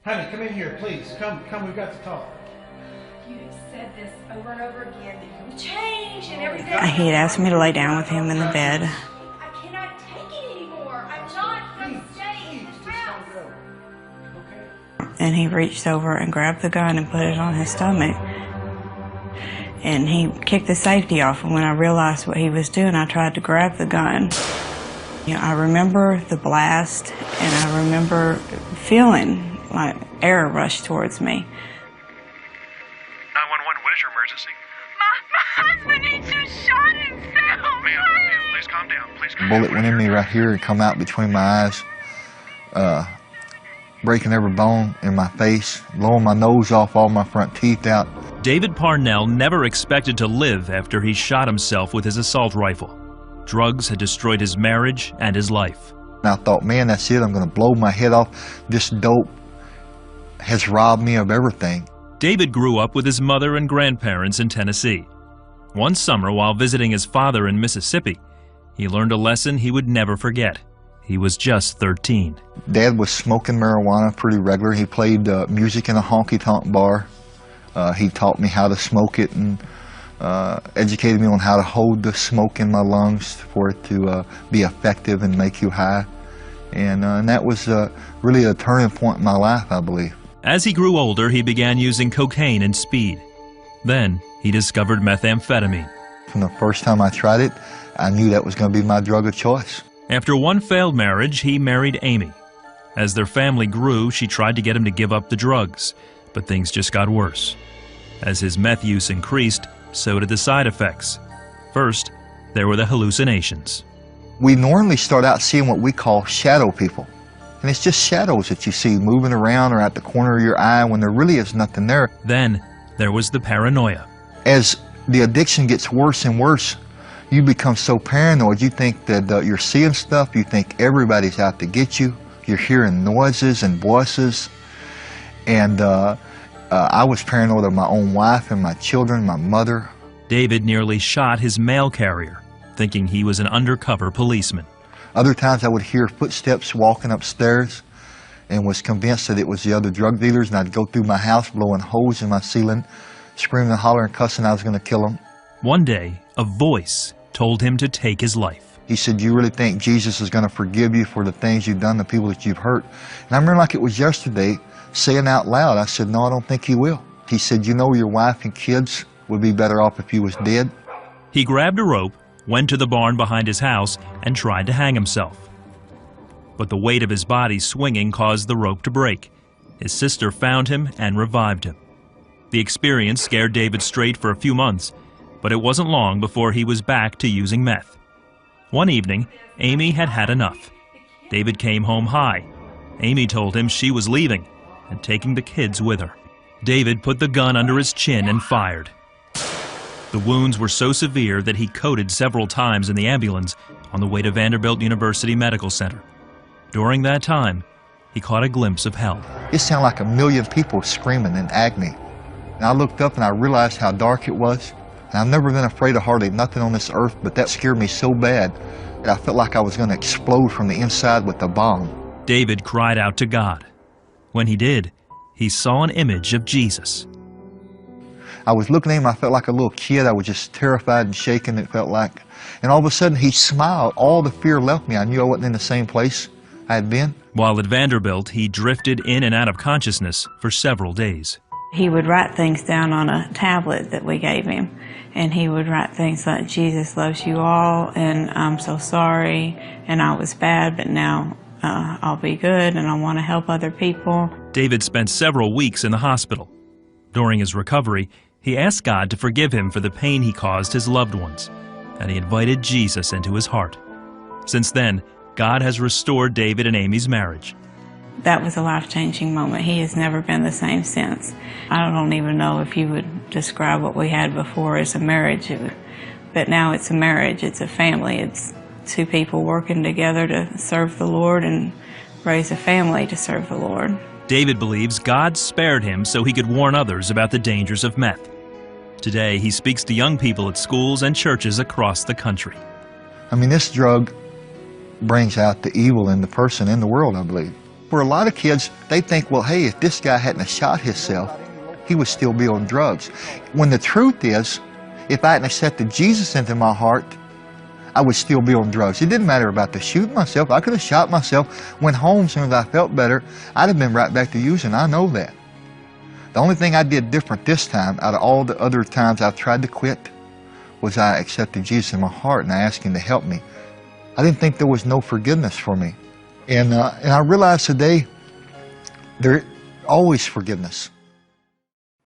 Honey, come in here, please. Come, we've got to talk. You have said this over and over again, that you will change and everything. He had asked me to lay down with him in the bed. I cannot take it anymore. I'm not going to stay in this house. And he reached over and grabbed the gun and put it on his stomach. And he kicked the safety off, and when I realized what he was doing, I tried to grab the gun. You know, I remember the blast, and I remember feeling like air rushed towards me. 911, what is your emergency? My husband, he just shot himself. Ma'am, please calm down. Please calm The bullet down. went in me right here and come out between my eyes, breaking every bone in my face, blowing my nose off, all my front teeth out. David Parnell never expected to live after he shot himself with his assault rifle. Drugs had destroyed his marriage and his life. And I thought, man, that's it. I'm going to blow my head off. This dope has robbed me of everything. David grew up with his mother and grandparents in Tennessee. One summer, while visiting his father in Mississippi, he learned a lesson he would never forget. He was just 13. Dad was smoking marijuana pretty regular. He played music in a honky-tonk bar. He taught me how to smoke it and educated me on how to hold the smoke in my lungs for it to be effective and make you high. And that was really a turning point in my life, I believe. As he grew older, he began using cocaine and speed. Then he discovered methamphetamine. From the first time I tried it, I knew that was going to be my drug of choice. After one failed marriage, he married Amy. As their family grew, she tried to get him to give up the drugs, but things just got worse. As his meth use increased, so did the side effects. First, there were the hallucinations. We normally start out seeing what we call shadow people. And it's just shadows that you see moving around or at the corner of your eye when there really is nothing there. Then, there was the paranoia. As the addiction gets worse and worse, you become so paranoid. You think that you're seeing stuff. You think everybody's out to get you. You're hearing noises and voices. And I was paranoid of my own wife and my children, my mother. David nearly shot his mail carrier, thinking he was an undercover policeman. Other times I would hear footsteps walking upstairs and was convinced that it was the other drug dealers, and I'd go through my house blowing holes in my ceiling, screaming and hollering, cussing I was going to kill them. One day, a voice told him to take his life. He said, "You really think Jesus is going to forgive you for the things you've done, the people that you've hurt?" And I remember like it was yesterday, saying out loud, I said, "No, I don't think he will." He said, "You know, your wife and kids would be better off if you was dead." He grabbed a rope, went to the barn behind his house, and tried to hang himself. But the weight of his body swinging caused the rope to break. His sister found him and revived him. The experience scared David straight for a few months, but it wasn't long before he was back to using meth. One evening, Amy had had enough. David came home high. Amy told him she was leaving and taking the kids with her. David put the gun under his chin and fired. The wounds were so severe that he coded several times in the ambulance on the way to Vanderbilt University Medical Center. During that time, he caught a glimpse of hell. It sounded like a million people screaming in agony. And I looked up and I realized how dark it was. And I've never been afraid of hardly nothing on this earth, but that scared me so bad that I felt like I was going to explode from the inside with a bomb. David cried out to God. When he did, he saw an image of Jesus. I was looking at him, I felt like a little kid. I was just terrified and shaking, it felt like. And all of a sudden, he smiled. All the fear left me. I knew I wasn't in the same place I had been. While at Vanderbilt, he drifted in and out of consciousness for several days. He would write things down on a tablet that we gave him, and he would write things like, "Jesus loves you all, and I'm so sorry, and I was bad, but now I'll be good, and I want to help other people." David spent several weeks in the hospital. During his recovery, he asked God to forgive him for the pain he caused his loved ones, and he invited Jesus into his heart. Since then, God has restored David and Amy's marriage. That was a life-changing moment. He has never been the same since. I don't even know if you would describe what we had before as a marriage, but now it's a marriage, it's a family, it's two people working together to serve the Lord and raise a family to serve the Lord. David believes God spared him so he could warn others about the dangers of meth. Today, he speaks to young people at schools and churches across the country. I mean, this drug brings out the evil in the person, in the world, I believe. for a lot of kids, they think, well, hey, if this guy hadn't have shot himself, he would still be on drugs. When the truth is, if I hadn't accepted Jesus into my heart, I would still be on drugs. It didn't matter about the shooting myself. I could have shot myself, went home as soon as I felt better. I'd have been right back to using. I know that. The only thing I did different this time, out of all the other times I've tried to quit, was I accepted Jesus in my heart and I asked Him to help me. I didn't think there was no forgiveness for me. And I realized today, there always forgiveness.